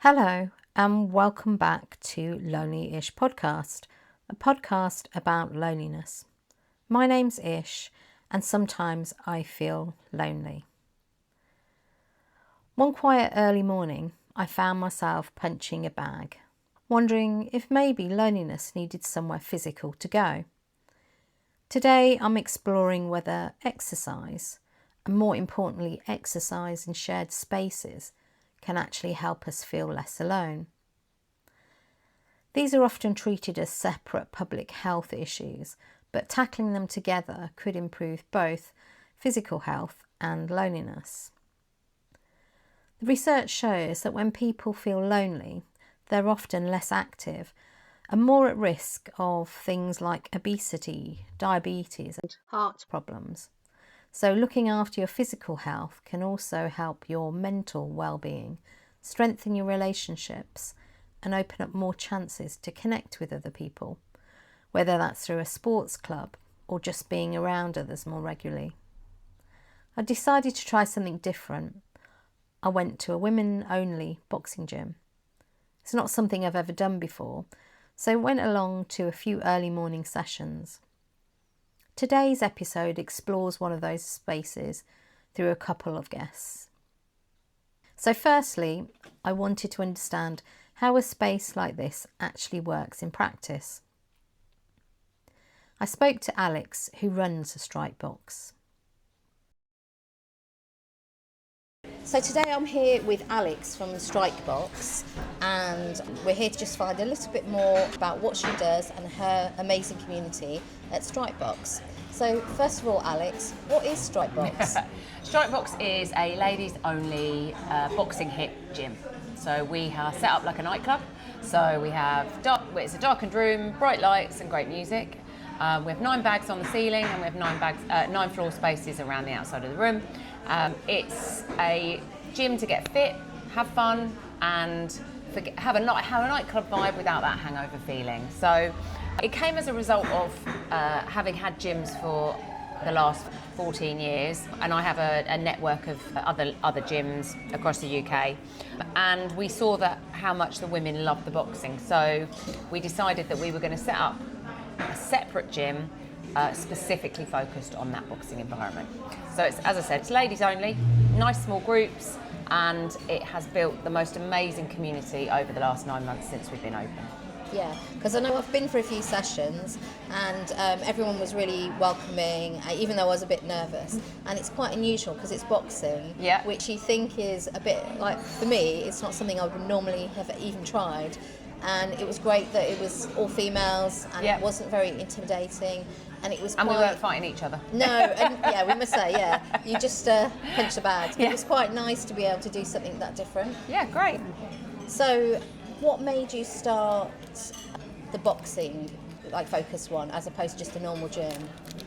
Hello, and welcome back to Lonely-ish Podcast, a podcast about loneliness. My name's Ish, and sometimes I feel lonely. One quiet early morning, I found myself punching a bag, wondering if maybe loneliness needed somewhere physical to go. Today, I'm exploring whether exercise, and more importantly, exercise in shared spaces, can actually help us feel less alone. These are often treated as separate public health issues, but tackling them together could improve both physical health and loneliness. The research shows that when people feel lonely, they're often less active and more at risk of things like obesity, diabetes, and heart problems. So looking after your physical health can also help your mental well-being, strengthen your relationships, and open up more chances to connect with other people, whether that's through a sports club or just being around others more regularly. I decided to try something different. I went to a women-only boxing gym. It's not something I've ever done before, so I went along to a few early morning sessions. Today's episode explores one of those spaces through a couple of guests. So firstly, I wanted to understand how a space like this actually works in practice. I spoke to Alex, who runs a Strike Box. So today I'm here with Alex from Strike Box, and we're here to just find a little bit more about what she does and her amazing community at Strike Box. So first of all, Alex, what is Strike Box? Strike Box is a ladies only boxing hip gym. So we are set up like a nightclub. So we have it's a darkened room, bright lights and great music. We have 9 bags on the ceiling, and we have 9 floor spaces around the outside of the room. It's a gym to get fit, have fun, and have a nightclub vibe without that hangover feeling. So it came as a result of having had gyms for the last 14 years, and I have a network of other gyms across the UK, and we saw that how much the women loved the boxing. So we decided that we were going to set up a separate gym specifically focused on that boxing environment. So it's, as I said, it's ladies only, nice small groups, and it has built the most amazing community over the last 9 months since we've been open. Yeah, because I know I've been for a few sessions, and everyone was really welcoming, even though I was a bit nervous. And it's quite unusual because it's boxing, Yeah. which you think is a bit like, for me, it's not something I would normally have even tried. And it was great that it was all females, and Yeah. it wasn't very intimidating. And it was And quite... we weren't fighting each other. No, and yeah, we must say, yeah, you just punch the bag. Yeah. It was quite nice to be able to do something that different. Yeah, great. So, what made you start the boxing, like focus one, as opposed to just a normal gym?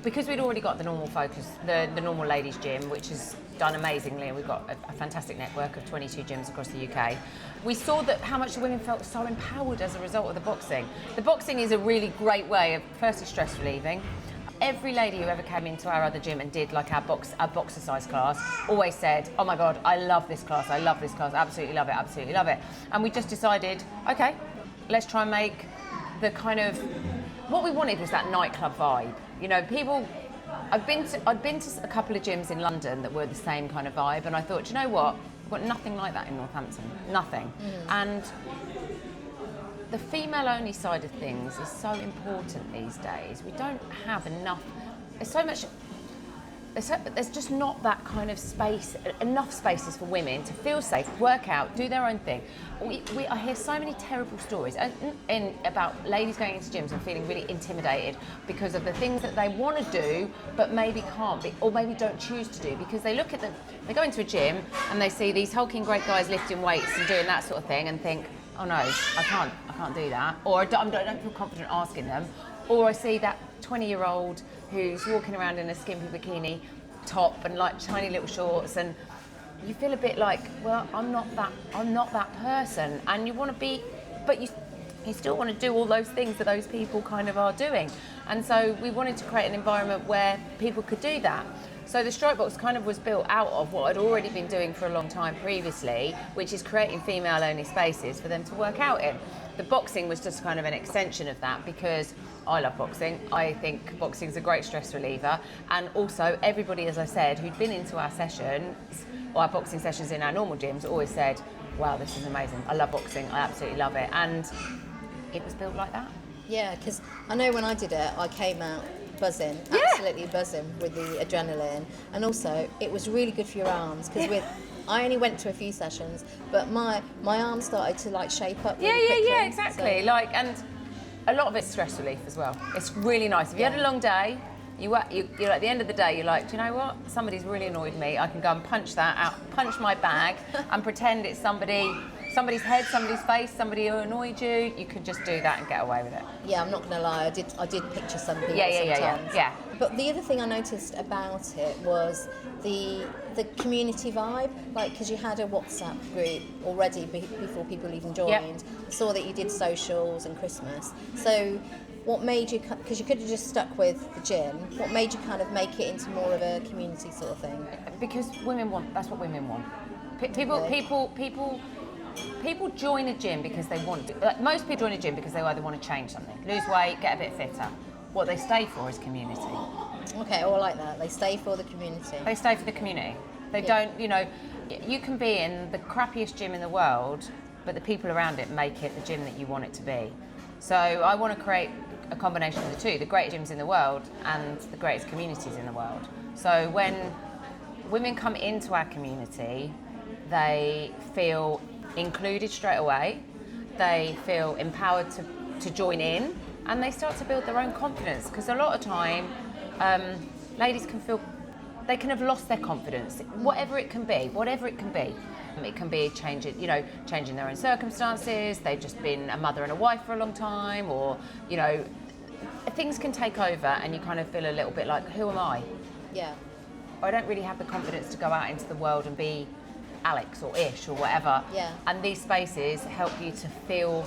Because we'd already got the normal focus, the normal ladies gym, which has done amazingly, and we've got a fantastic network of 22 gyms across the UK. We saw that how much the women felt so empowered as a result of the boxing. The boxing is a really great way of, firstly, stress relieving. Every lady who ever came into our other gym and did like our boxercise class always said, "Oh my God, I love this class, absolutely love it." And we just decided, okay, let's try and make the kind of, what we wanted was that nightclub vibe. You know, people, I'd been to a couple of gyms in London that were the same kind of vibe, and I thought, you know what, we've got nothing like that in Northampton, nothing. And the female-only side of things is so important these days. We don't have enough. There's just not that kind of space, enough spaces for women to feel safe, work out, do their own thing. I hear so many terrible stories about ladies going into gyms and feeling really intimidated because of the things that they want to do but maybe can't be, or maybe don't choose to do, because they go into a gym and they see these hulking great guys lifting weights and doing that sort of thing and think, oh no, I can't do that, or I don't feel confident asking them. Or I see that 20-year-old who's walking around in a skimpy bikini top and like tiny little shorts, and you feel a bit like, well, I'm not that person. And you want to be, but you still want to do all those things that those people kind of are doing. And so we wanted to create an environment where people could do that. So the Strike Box kind of was built out of what I'd already been doing for a long time previously, which is creating female-only spaces for them to work out in. The boxing was just kind of an extension of that because I love boxing. I think boxing is a great stress reliever, and also everybody, as I said, who'd been into our sessions, or our boxing sessions in our normal gyms, always said, wow, this is amazing. I love boxing. I absolutely love it. And it was built like that. Yeah, because I know when I did it, I came out buzzing, absolutely buzzing with the adrenaline, and also it was really good for your arms because I only went to a few sessions, but my arms started to like shape up really quickly. Yeah, exactly. So. And a lot of it's stress relief as well. It's really nice. If you had a long day, you're at the end of the day, you're like, do you know what? Somebody's really annoyed me. I can go and punch that out, punch my bag, and pretend it's somebody's head, somebody's face, somebody who annoyed you. You could just do that and get away with it. Yeah, I'm not going to lie. I did picture some people sometimes. Yeah. But the other thing I noticed about it was the community vibe, like because you had a WhatsApp group already before people even joined. Yep. I saw that you did socials and Christmas. So what made you, because you could have just stuck with the gym, what made you kind of make it into more of a community sort of thing? Because that's what women want. People join a gym because they want to. Like, most people join a gym because they either want to change something, lose weight, get a bit fitter. What they stay for is community. Okay, I like that. They stay for the community. They stay for the community. They don't, you can be in the crappiest gym in the world, but the people around it make it the gym that you want it to be. So I want to create a combination of the two, the greatest gyms in the world and the greatest communities in the world. So when women come into our community, they feel included straight away, they feel empowered to join in, and they start to build their own confidence, because a lot of time ladies can feel they can have lost their confidence, whatever it can be. It can be changing their own circumstances, they've just been a mother and a wife for a long time, or things can take over and you kind of feel a little bit like, who am I? Yeah. I don't really have the confidence to go out into the world and be Alex or Ish or whatever. Yeah. And these spaces help you to feel,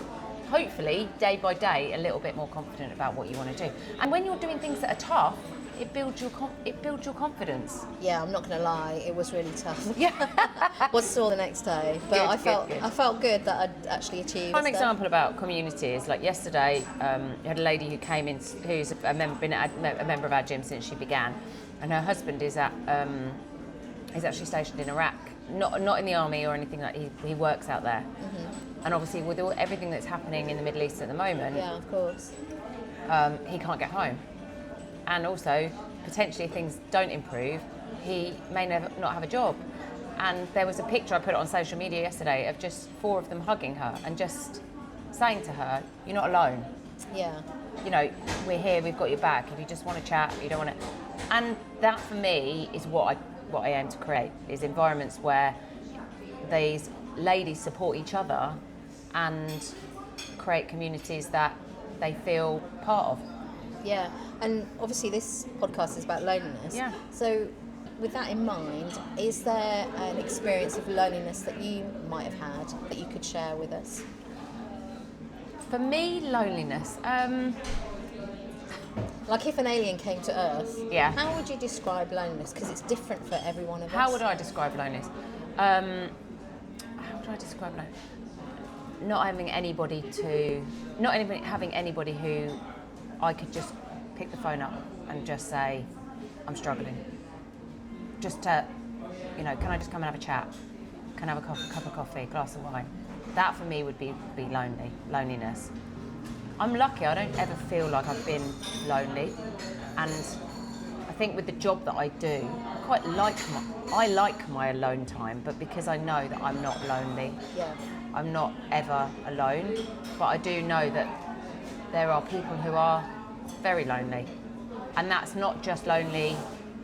hopefully, day by day, a little bit more confident about what you want to do. And when you're doing things that are tough, it builds your confidence. Yeah, I'm not going to lie, it was really tough. Yeah. Was sore the next day, but Good. I felt good that I'd actually achieved. One example about community is like yesterday, you had a lady who came in who's been a member of our gym since she began, and her husband is actually stationed in Iraq. Not in the army or anything like that. He works out there. Mm-hmm. And obviously with everything that's happening in the Middle East at the moment, yeah, of course, he can't get home. And also, potentially if things don't improve, he may not have a job. And there was a picture, I put it on social media yesterday, of just 4 of them hugging her and just saying to her, you're not alone. Yeah. We're here, we've got your back. If you just want to chat, you don't want to... And that for me is what I aim to create, is environments where these ladies support each other and create communities that they feel part of. Yeah, and obviously this podcast is about loneliness. Yeah. So with that in mind, is there an experience of loneliness that you might have had that you could share with us? For me, loneliness... Like if an alien came to Earth, yeah. How would you describe loneliness? Because it's different for every one of us. How would I describe loneliness? How would I describe loneliness? Not having anybody who I could just pick the phone up and just say, I'm struggling. Just to, can I just come and have a chat? Can I have a cup of coffee, a glass of wine? That for me would be loneliness. I'm lucky, I don't ever feel like I've been lonely, and I think with the job that I do, I like my alone time, but because I know that I'm not lonely, yeah. I'm not ever alone, but I do know that there are people who are very lonely, and that's not just lonely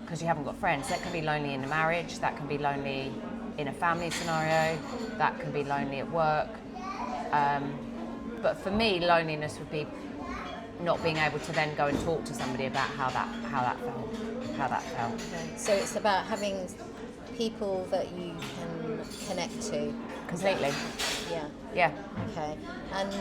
because you haven't got friends. That can be lonely in a marriage, that can be lonely in a family scenario, that can be lonely at work. But for me, loneliness would be not being able to then go and talk to somebody about how that felt. Okay. So it's about having people that you can connect to. Completely. Yeah. Yeah. Okay. And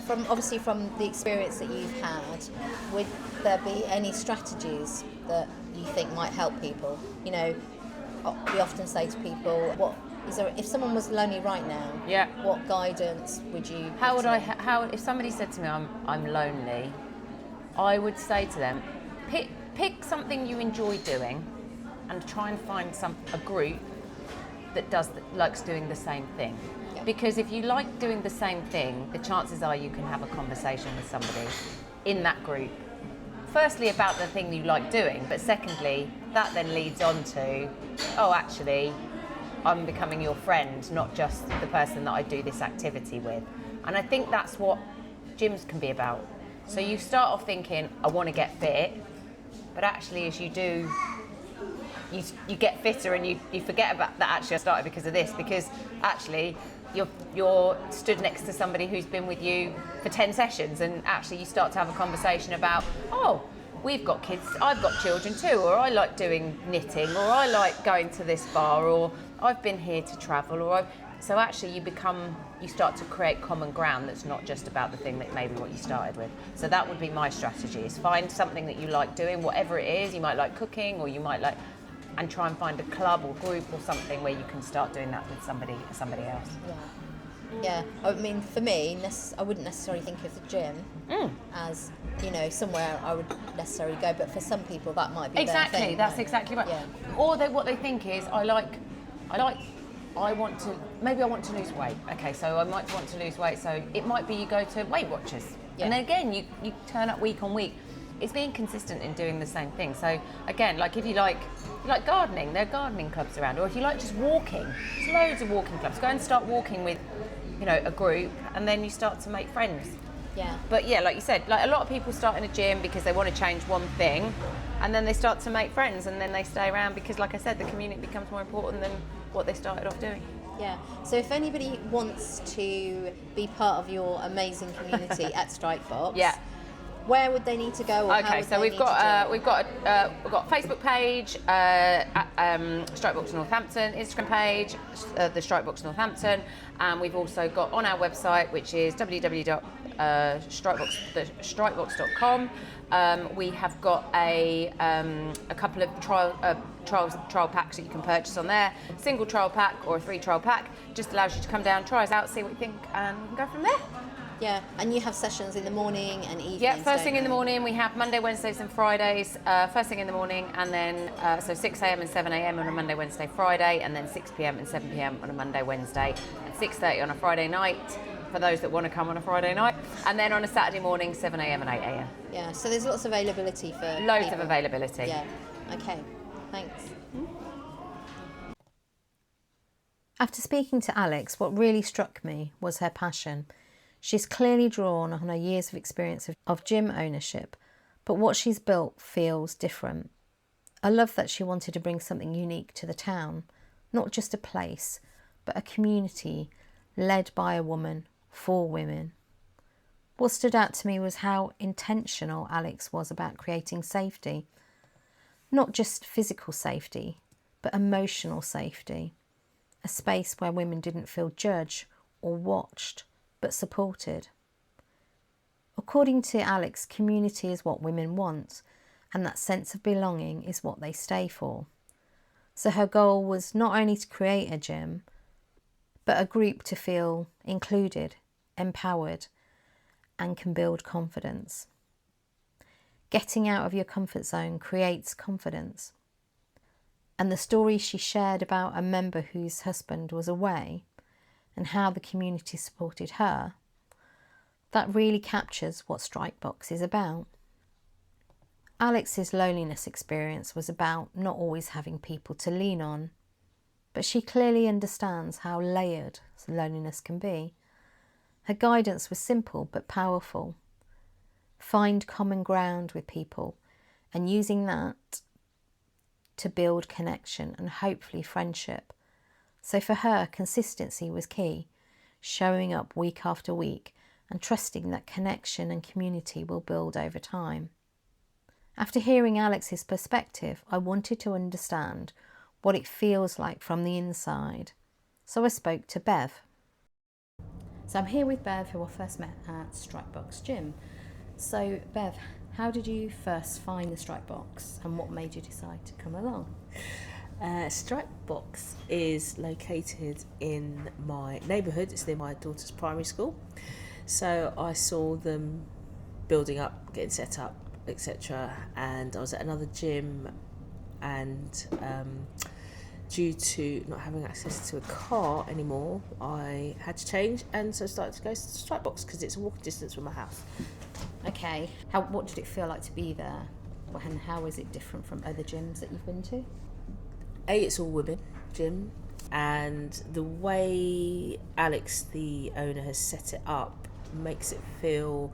From the experience that you've had, would there be any strategies that you think might help people? You know, we often say to people, "What is there? If someone was lonely right now, Yeah. what guidance would you?" How would I? How if somebody said to me, I'm lonely, I would say to them, pick something you enjoy doing, and try and find a group that likes doing the same thing. Yeah. Because if you like doing the same thing, the chances are you can have a conversation with somebody in that group. Firstly, about the thing you like doing, but secondly, that then leads on to, oh, actually, I'm becoming your friend, not just the person that I do this activity with. And I think that's what gyms can be about. So you start off thinking, I want to get fit, but actually as you do, you get fitter and you forget about that. Actually I started because of this, because actually you're stood next to somebody who's been with you for 10 sessions, and actually you start to have a conversation about, oh, we've got kids, I've got children too, or I like doing knitting, or I like going to this bar, or I've been here to travel, so actually you start to create common ground that's not just about the thing that maybe what you started with. So that would be my strategy, is find something that you like doing, whatever it is. You might like cooking, or you might like, and try and find a club or group or something where you can start doing that with somebody else. Yeah, I mean, for me, I wouldn't necessarily think of the gym as, you know, somewhere I would necessarily go, but for some people that might be exactly their thing. That's exactly right. Yeah. Or what they think is, I want to lose weight. Okay, so I might want to lose weight, so it might be you go to Weight Watchers, and then again you turn up week on week. It's being consistent in doing the same thing. So again, like if you like gardening, there are gardening clubs around, or if you like just walking, there's loads of walking clubs. Go and start walking with, you know, a group, and then you start to make friends. Yeah. But yeah, like you said, like a lot of people start in a gym because they want to change one thing, and then they start to make friends, and then they stay around because, like I said, the community becomes more important than what they started off doing. Yeah. So if anybody wants to be part of your amazing community at Strikebox, yeah, where would they need to go? Or okay, so we've got a Facebook page, Strikebox Northampton, Instagram page, the Strikebox Northampton, and we've also got on our website, which is www.strikebox.com. We have got a couple of trial packs that you can purchase on there. Single trial pack or a 3 trial pack just allows you to come down, try us out, see what you think, and we can go from there. Yeah, and you have sessions in the morning and evenings. Yeah, first thing in the morning. We have Monday, Wednesdays and Fridays. First thing in the morning, and then so 6 a.m. and 7 a.m. on a Monday, Wednesday, Friday, and then 6 p.m. and 7 p.m. on a Monday, Wednesday, and 6:30 on a Friday night for those that want to come on a Friday night, and then on a Saturday morning, 7 a.m. and 8 a.m. Yeah, so there's lots of availability for loads people. Of availability. Yeah. Okay. Thanks. After speaking to Alex, what really struck me was her passion. She's clearly drawn on her years of experience of gym ownership, but what she's built feels different. I love that she wanted to bring something unique to the town, not just a place, but a community led by a woman for women. What stood out to me was how intentional Alex was about creating safety. Not just physical safety, but emotional safety. A space where women didn't feel judged or watched, but supported. According to Alex, community is what women want, and that sense of belonging is what they stay for. So her goal was not only to create a gym, but a group to feel included, empowered, and can build confidence. Getting out of your comfort zone creates confidence. And the story she shared about a member whose husband was away and how the community supported her, that really captures what Strikebox is about. Alex's loneliness experience was about not always having people to lean on, but she clearly understands how layered loneliness can be. Her guidance was simple but powerful. Find common ground with people, and using that to build connection and hopefully friendship. So for her, consistency was key, showing up week after week and trusting that connection and community will build over time. After hearing Alex's perspective, I wanted to understand what it feels like from the inside. So I spoke to Bev. So I'm here with Bev, who I first met at Strikebox Gym. So Bev, how did you first find the Strikebox and what made you decide to come along? Strikebox is located in my neighbourhood. It's near my daughter's primary school. So I saw them building up, getting set up, etc. And I was at another gym, and due to not having access to a car anymore, I had to change, and so started to go to Strikebox because it's a walking distance from my house. Okay, what did it feel like to be there? And how is it different from other gyms that you've been to? It's all women gym, and the way Alex, the owner, has set it up makes it feel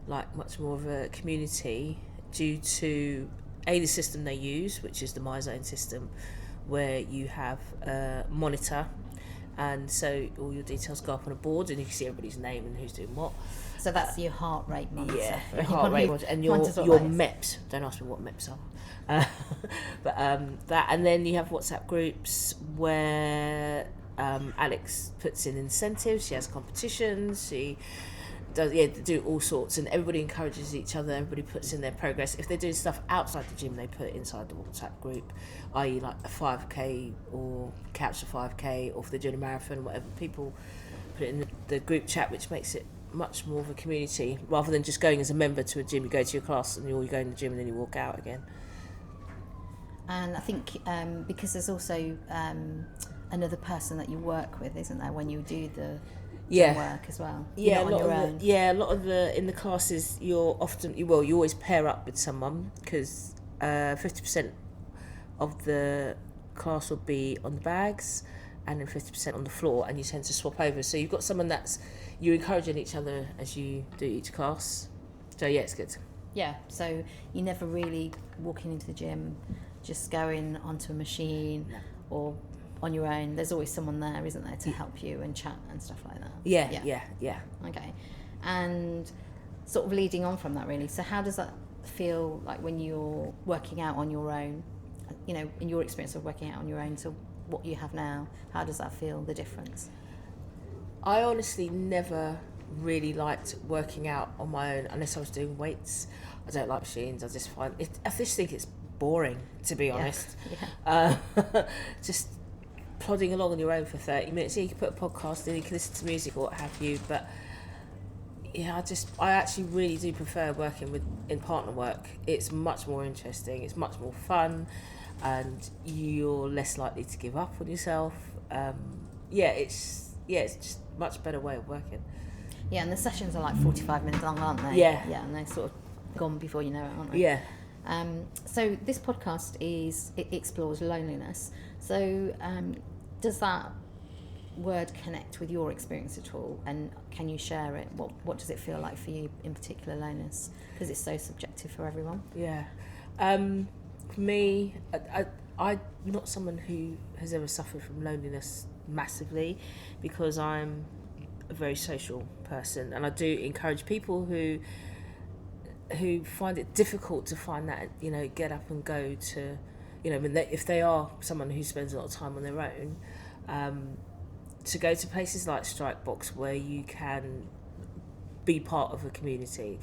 like much more of a community due to the system they use, which is the MyZone system, where you have a monitor, and so all your details go up on a board and you can see everybody's name and who's doing what. So that's your heart rate monitor. Yeah, your heart rate monitor, and your MEPs. Don't ask me what MEPs are. But that, and then you have WhatsApp groups where Alex puts in incentives. She has competitions. She does do all sorts, and everybody encourages each other. Everybody puts in their progress. If they're doing stuff outside the gym, they put it inside the WhatsApp group, i.e. like a 5k or couch to 5k, or if they're doing a marathon, whatever. People put it in the group chat, which makes it much more of a community rather than just going as a member to a gym. You go to your class and you go in the gym and then you walk out again. And I think because there's also another person that you work with, isn't there, when you do the gym work as well? Yeah, a lot of the in the classes you always pair up with someone, because 50% of the class will be on the bags and then 50% on the floor, and you tend to swap over. So you've got someone you're encouraging each other as you do each class. So yeah, it's good. Yeah, so you're never really walking into the gym, just going onto a machine or on your own. There's always someone there, isn't there, to help you and chat and stuff like that. Yeah. Okay, and sort of leading on from that, really. So how does that feel like when you're working out on your own? You know, in your experience of working out on your own to what you have now, how does that feel, the difference? I honestly never really liked working out on my own unless I was doing weights. I don't like machines. I just think it's boring, to be honest. Just plodding along on your own for 30 minutes. Yeah, you can put a podcast in, you can listen to music or what have you, but yeah, I actually really do prefer working in partner work. It's much more interesting, it's much more fun, and you're less likely to give up on yourself. It's just much better way of working. Yeah, and the sessions are like 45 minutes long, aren't they? Yeah, and they're sort of gone before you know it, aren't they? Yeah. So this podcast it explores loneliness. So does that word connect with your experience at all? And can you share it? What does it feel like for you in particular, loneliness? Because it's so subjective for everyone. Yeah. For me, I'm not someone who has ever suffered from loneliness massively, because I'm a very social person, and I do encourage people who find it difficult to find that, get up and go to, if they are someone who spends a lot of time on their own, to go to places like Strikebox where you can be part of a community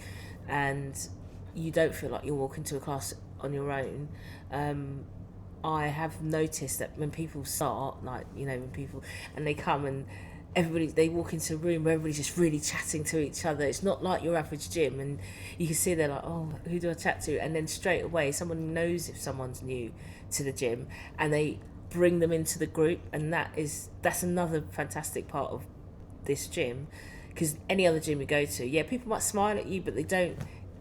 and you don't feel like you're walking to a class on your own. I have noticed that when people start, and they come and they walk into a room where everybody's just really chatting to each other. It's not like your average gym, and you can see they're like, oh, who do I chat to? And then straight away someone knows if someone's new to the gym and they bring them into the group, and that's another fantastic part of this gym, because any other gym you go to, people might smile at you, but they don't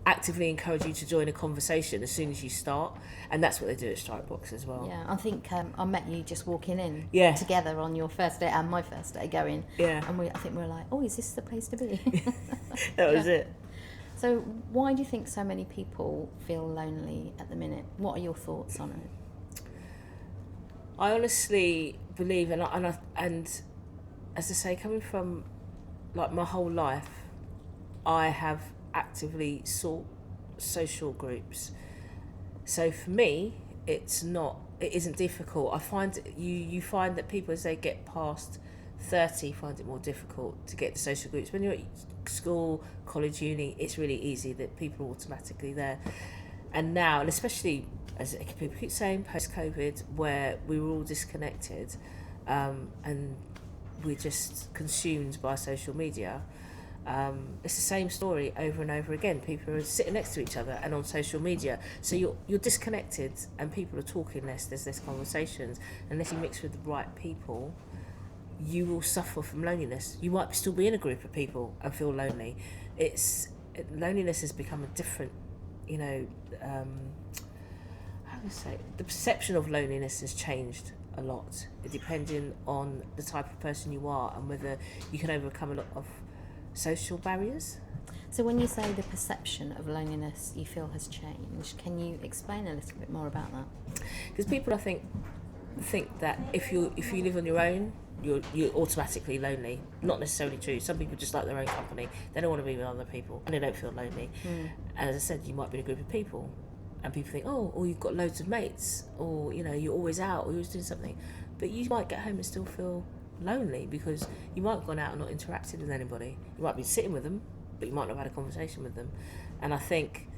actively encourage you to join a conversation as soon as you start, and that's what they do at Strikebox as well. Yeah, I think I met you just walking in together on your first day and my first day going. Yeah. And I think we were like, oh, is this the place to be? That was it. So why do you think so many people feel lonely at the minute? What are your thoughts on it? I honestly believe, and as I say, coming from like my whole life, I have actively sought social groups. So for me, it isn't difficult. I find you find that people, as they get past 30 find it more difficult to get to social groups. When you're at school, college, uni, it's really easy that people are automatically there. And now, and especially, as people keep saying, post-COVID, where we were all disconnected, and we're just consumed by social media, it's the same story over and over again. People are sitting next to each other and on social media, so you're disconnected, and people are talking less. There's less conversations. Unless you mix with the right people, you will suffer from loneliness. You might still be in a group of people and feel lonely. Loneliness has become a different, how do I say? The perception of loneliness has changed a lot, depending on the type of person you are and whether you can overcome a lot of social barriers. So when you say the perception of loneliness you feel has changed, can you explain a little bit more about that? Because people, I think that if you live on your own, you're automatically lonely. Not necessarily true. Some people just like their own company. They don't want to be with other people, and they don't feel lonely. And as I said, you might be in a group of people, and people think, or you've got loads of mates, or you're always out, or you're always doing something. But you might get home and still feel lonely because you might have gone out and not interacted with anybody. You might be sitting with them, but you might not have had a conversation with them. And I think,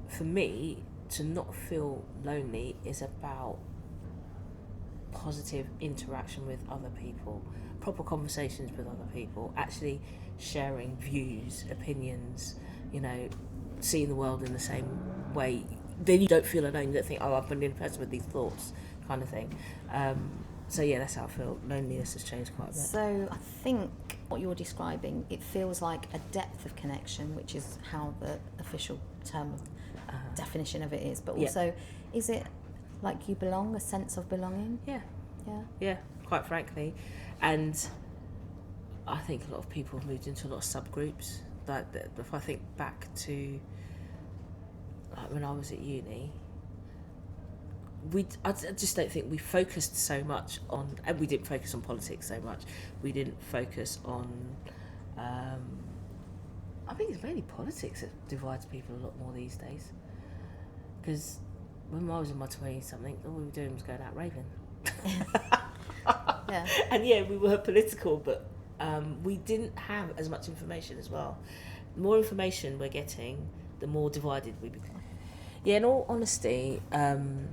for me, to not feel lonely is about positive interaction with other people, proper conversations with other people, actually sharing views, opinions, seeing the world in the same way. Then you don't feel alone. You don't think, I'm the only person with these thoughts, kind of thing. So yeah, that's how I feel. Loneliness has changed quite a bit. So I think what you're describing, it feels like a depth of connection, which is how the official term, definition of it is. But also, is it like you belong, a sense of belonging? Yeah, quite frankly. And I think a lot of people have moved into a lot of subgroups. Like, if I think back to when I was at uni, I just don't think we focused so much on, and we didn't focus on politics so much. We didn't focus on, I think it's mainly politics that divides people a lot more these days. Because when I was in my 20-something, all we were doing was going out raving. Yeah. And we were political, but we didn't have as much information as well. The more information we're getting, the more divided we become. Yeah, in all honesty, when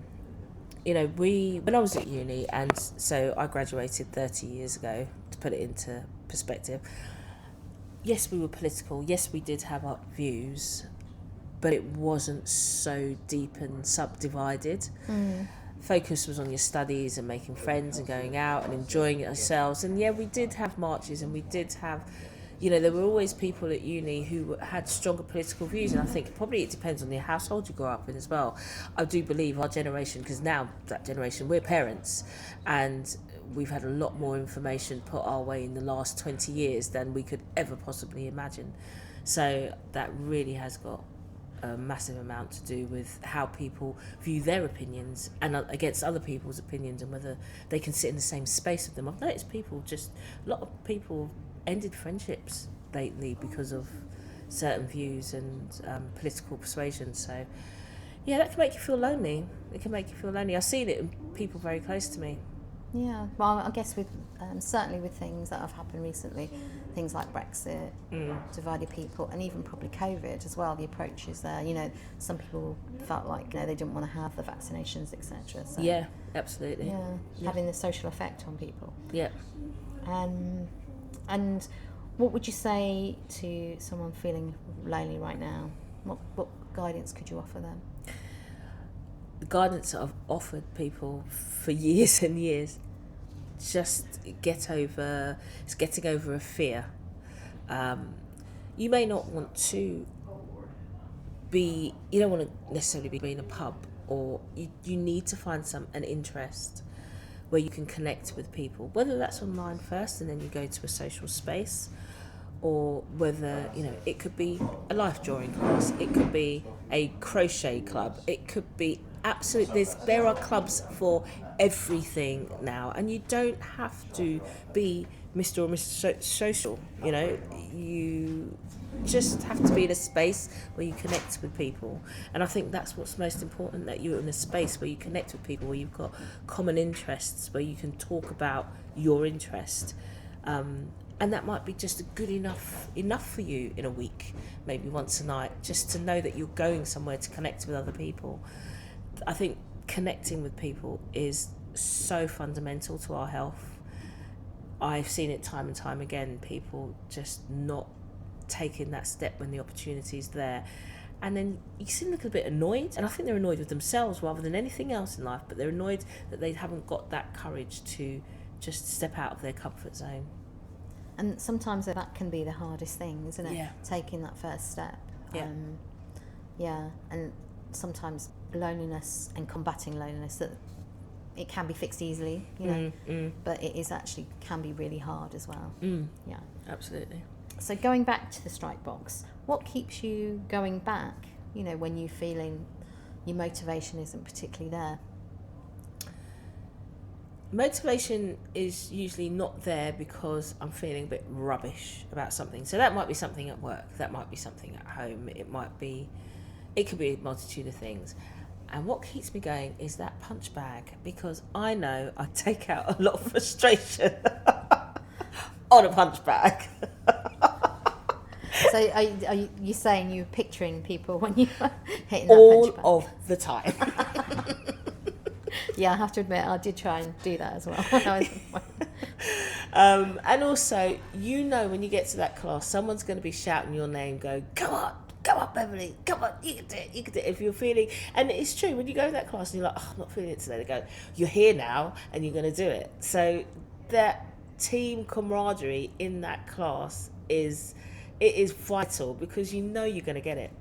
I was at uni, and so I graduated 30 years ago, to put it into perspective, yes, we were political, yes, we did have our views, but it wasn't so deep and subdivided. Focus was on your studies and making friends and going out and enjoying it ourselves. And we did have marches, and we did have, there were always people at uni who had stronger political views. And I think probably it depends on the household you grow up in as well. I do believe our generation, because now that generation, we're parents, and we've had a lot more information put our way in the last 20 years than we could ever possibly imagine. So that really has got a massive amount to do with how people view their opinions and against other people's opinions, and whether they can sit in the same space with them. I've noticed a lot of people ended friendships lately because of certain views and political persuasion. So that can make you feel lonely. It can make you feel lonely. I've seen it in people very close to me. Yeah, well, I guess with certainly with things that have happened recently, things like Brexit, divided people, and even probably COVID as well, the approaches there. Some people felt like they didn't want to have the vaccinations, etc. So, yeah, absolutely. Yeah, having the social effect on people. Yeah. And what would you say to someone feeling lonely right now? What guidance could you offer them? The guidance that I've offered people for years and years, just getting over a fear. You may not want to you don't want to necessarily be in a pub, or you need to find an interest where you can connect with people, whether that's online first and then you go to a social space, or whether, it could be a life drawing class, it could be a crochet club, it could be there are clubs for everything now, and you don't have to be Mr. or Mrs. Social. You just have to be in a space where you connect with people, and I think that's what's most important, that you're in a space where you connect with people, where you've got common interests, where you can talk about your interest. And that might be just good enough for you in a week, maybe once a night, just to know that you're going somewhere to connect with other people. I think connecting with people is so fundamental to our health. I've seen it time and time again, people just not taking that step when the opportunity's there. And then you seem a little bit annoyed, and I think they're annoyed with themselves rather than anything else in life, but they're annoyed that they haven't got that courage to just step out of their comfort zone. And sometimes that can be the hardest thing, isn't it? Yeah. Taking that first step. Yeah. And sometimes loneliness and combating loneliness, that it can be fixed easily, but it is actually can be really hard as well. Yeah. Absolutely. So going back to the strike box, what keeps you going back, when you're feeling your motivation isn't particularly there? Motivation is usually not there because I'm feeling a bit rubbish about something. So that might be something at work, that might be something at home, it could be a multitude of things. And what keeps me going is that punch bag, because I know I take out a lot of frustration on a punch bag. So are you saying you're picturing people when you were hitting that all punch bag? of the time? Yeah, I have to admit, I did try and do that as well. And also, when you get to that class, someone's going to be shouting your name, go, come on, Beverly, come on, you can do it, if you're feeling, and it's true, when you go to that class and you're like, oh, I'm not feeling it today, they go, you're here now, and you're going to do it. So that team camaraderie in that class is vital, because you're going to get it.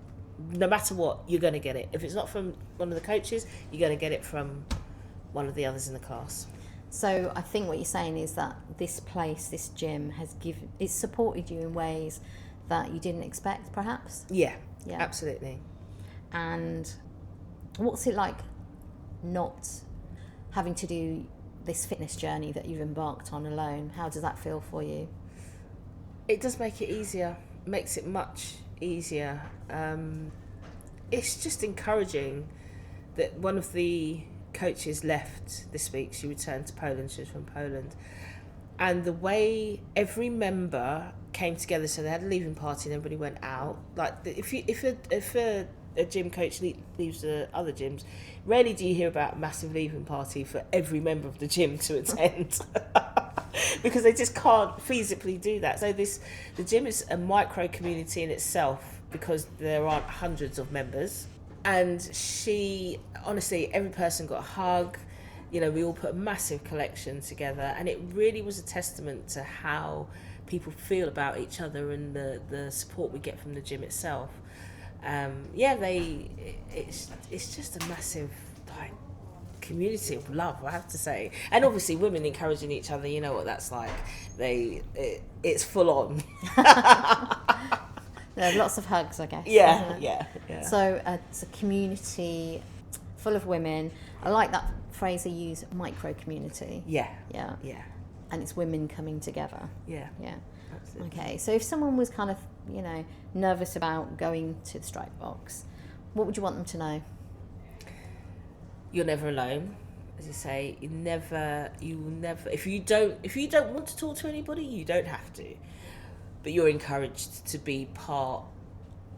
No matter what, you're going to get it. If it's not from one of the coaches, you're going to get it from one of the others in the class. So I think what you're saying is that this gym it's supported you in ways that you didn't expect, perhaps? Yeah. Absolutely. And what's it like not having to do this fitness journey that you've embarked on alone? How does that feel for you? It does make it easier. Makes it much easier. It's just encouraging that one of the coaches left this week. She returned to Poland. She was from Poland. And the way every member came together, so they had a leaving party and everybody went out. Like, if a gym coach leaves the other gyms, rarely do you hear about a massive leaving party for every member of the gym to attend. Because they just can't feasibly do that. So the gym is a micro community in itself, because there aren't hundreds of members. And honestly, every person got a hug. We all put a massive collection together, and it really was a testament to how people feel about each other and the support we get from the gym itself. It's just a massive community of love, I have to say. And obviously women encouraging each other, you know what that's like. It's full on. There are lots of hugs, I guess. Yeah. So it's a community full of women. I like that phrase they use, micro community. Yeah. And it's women coming together. Yeah. Absolutely. Okay, so if someone was kind of, nervous about going to the strike box, what would you want them to know? You're never alone. As you say, you will never, if you don't want to talk to anybody, you don't have to. But you're encouraged to be part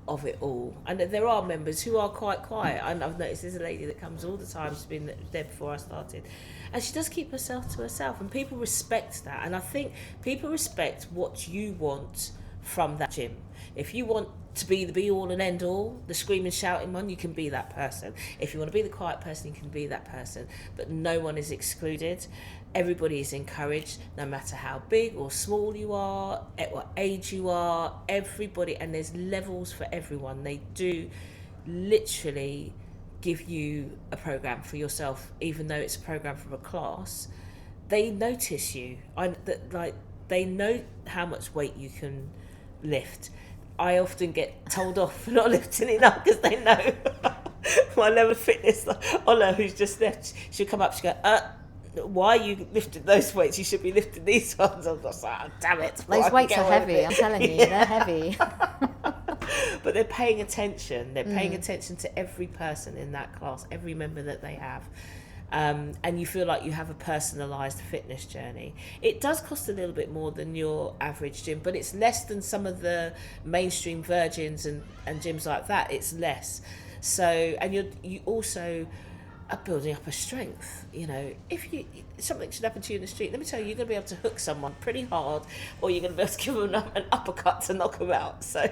of it all. And there are members who are quite quiet. And I've noticed there's a lady that comes all the time. She's been there before I started. And she does keep herself to herself. And people respect that. And I think people respect what you want from that gym. If you want to be the be-all and end-all, the screaming, shouting one, you can be that person. If you want to be the quiet person, you can be that person. But no one is excluded. Everybody is encouraged, no matter how big or small you are, at what age you are, everybody, and there's levels for everyone. They do literally give you a program for yourself, even though it's a program from a class. They notice you. They know how much weight you can lift. I often get told off for not lifting enough because they know my level of fitness. Ola, who's just left, she'll come up, she'll go, why are you lifting those weights? You should be lifting these ones. I'm just like, oh, damn it. Those weights are heavy, I'm telling you, they're heavy. But they're paying attention. They're paying attention to every person in that class, every member that they have. and you feel like you have a personalised fitness journey. It does cost a little bit more than your average gym, but it's less than some of the mainstream Virgins and gyms like that. It's less. So, and you also are building up a strength. You know, if something should happen to you in the street, let me tell you, you're going to be able to hook someone pretty hard, or you're going to be able to give them an uppercut to knock them out. So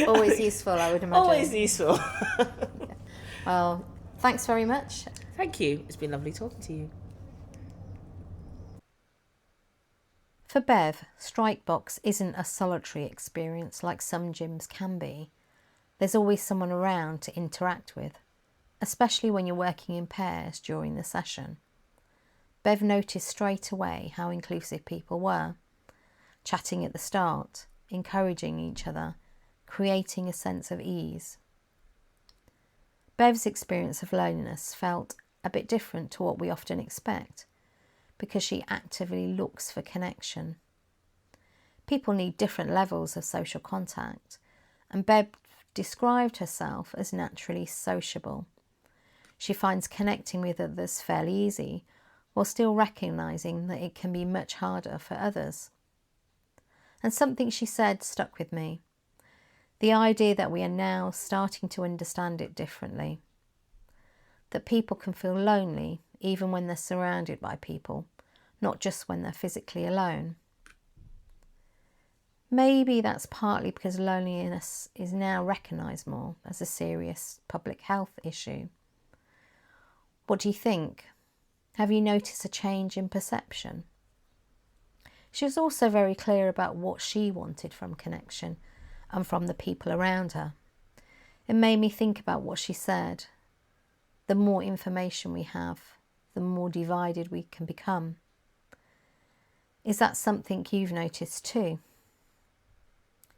Always useful, I would imagine. always useful. Well, thanks very much. Thank you. It's been lovely talking to you. For Bev, Strikebox isn't a solitary experience like some gyms can be. There's always someone around to interact with, especially when you're working in pairs during the session. Bev noticed straight away how inclusive people were, chatting at the start, encouraging each other, creating a sense of ease. Bev's experience of loneliness felt a bit different to what we often expect, because she actively looks for connection. People need different levels of social contact, and Bev described herself as naturally sociable. She finds connecting with others fairly easy, while still recognising that it can be much harder for others. And something she said stuck with me. The idea that we are now starting to understand it differently. That people can feel lonely even when they're surrounded by people, not just when they're physically alone. Maybe that's partly because loneliness is now recognised more as a serious public health issue. What do you think? Have you noticed a change in perception? She was also very clear about what she wanted from connection and from the people around her. It made me think about what she said. The more information we have, the more divided we can become. Is that something you've noticed too?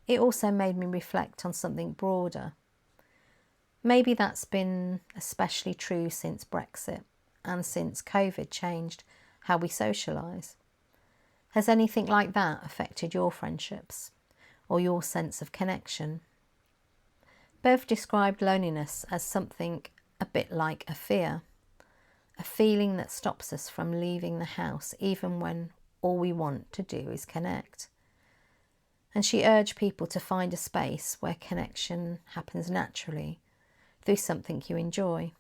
It also made me reflect on something broader. Maybe that's been especially true since Brexit and since COVID changed how we socialise. Has anything like that affected your friendships or your sense of connection? Bev described loneliness as something a bit like a fear, a feeling that stops us from leaving the house even when all we want to do is connect. And she urged people to find a space where connection happens naturally through something you enjoy.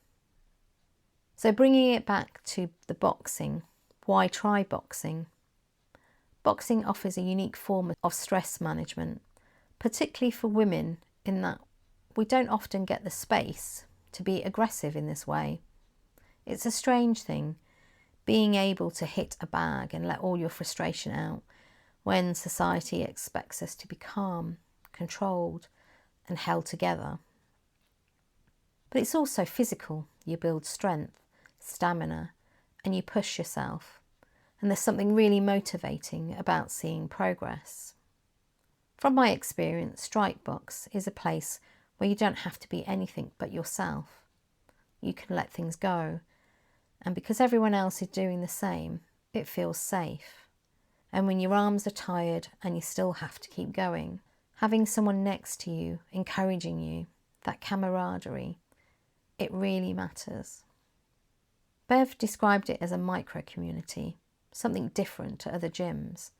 So bringing it back to the boxing, why try boxing? Boxing offers a unique form of stress management, particularly for women, in that we don't often get the space to be aggressive in this way. It's a strange thing, being able to hit a bag and let all your frustration out when society expects us to be calm, controlled, and held together. But it's also physical. You build strength, stamina, and you push yourself. And there's something really motivating about seeing progress. From my experience, Strikebox is a place where you don't have to be anything but yourself. You can let things go. And because everyone else is doing the same, it feels safe. And when your arms are tired and you still have to keep going, having someone next to you, encouraging you, that camaraderie, it really matters. Bev described it as a micro-community, something different to other gyms,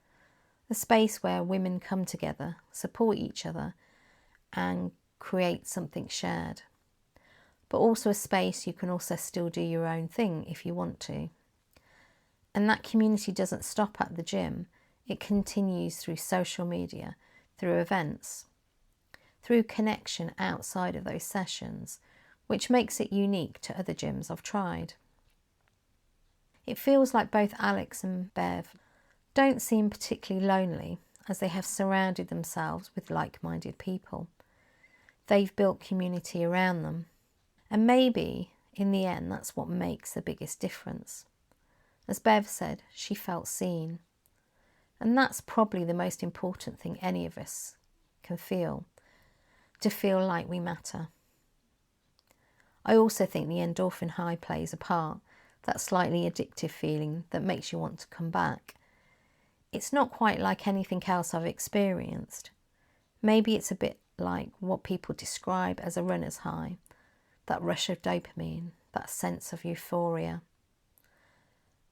a space where women come together, support each other, and create something shared. But also a space you can also still do your own thing if you want to. And that community doesn't stop at the gym. It continues through social media, through events, through connection outside of those sessions, which makes it unique to other gyms I've tried. It feels like both Alex and Bev don't seem particularly lonely, as they have surrounded themselves with like-minded people. They've built community around them. And maybe, in the end, that's what makes the biggest difference. As Bev said, she felt seen. And that's probably the most important thing any of us can feel, to feel like we matter. I also think the endorphin high plays a part, that slightly addictive feeling that makes you want to come back. It's not quite like anything else I've experienced. Maybe it's a bit like what people describe as a runner's high, that rush of dopamine, that sense of euphoria.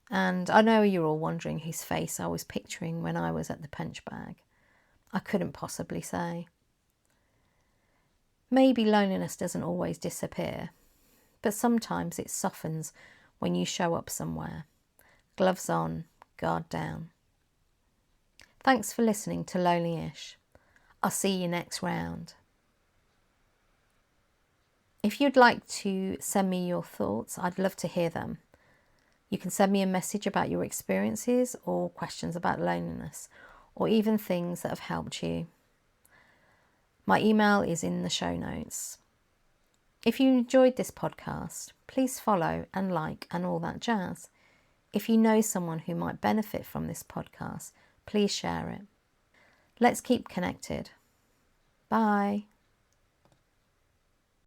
And I know you're all wondering whose face I was picturing when I was at the punch bag. I couldn't possibly say. Maybe loneliness doesn't always disappear, but sometimes it softens when you show up somewhere. Gloves on, guard down. Thanks for listening to Lonely-ish. I'll see you next round. If you'd like to send me your thoughts, I'd love to hear them. You can send me a message about your experiences or questions about loneliness, or even things that have helped you. My email is in the show notes. If you enjoyed this podcast, please follow and like and all that jazz. If you know someone who might benefit from this podcast, please share it. Let's keep connected. Bye.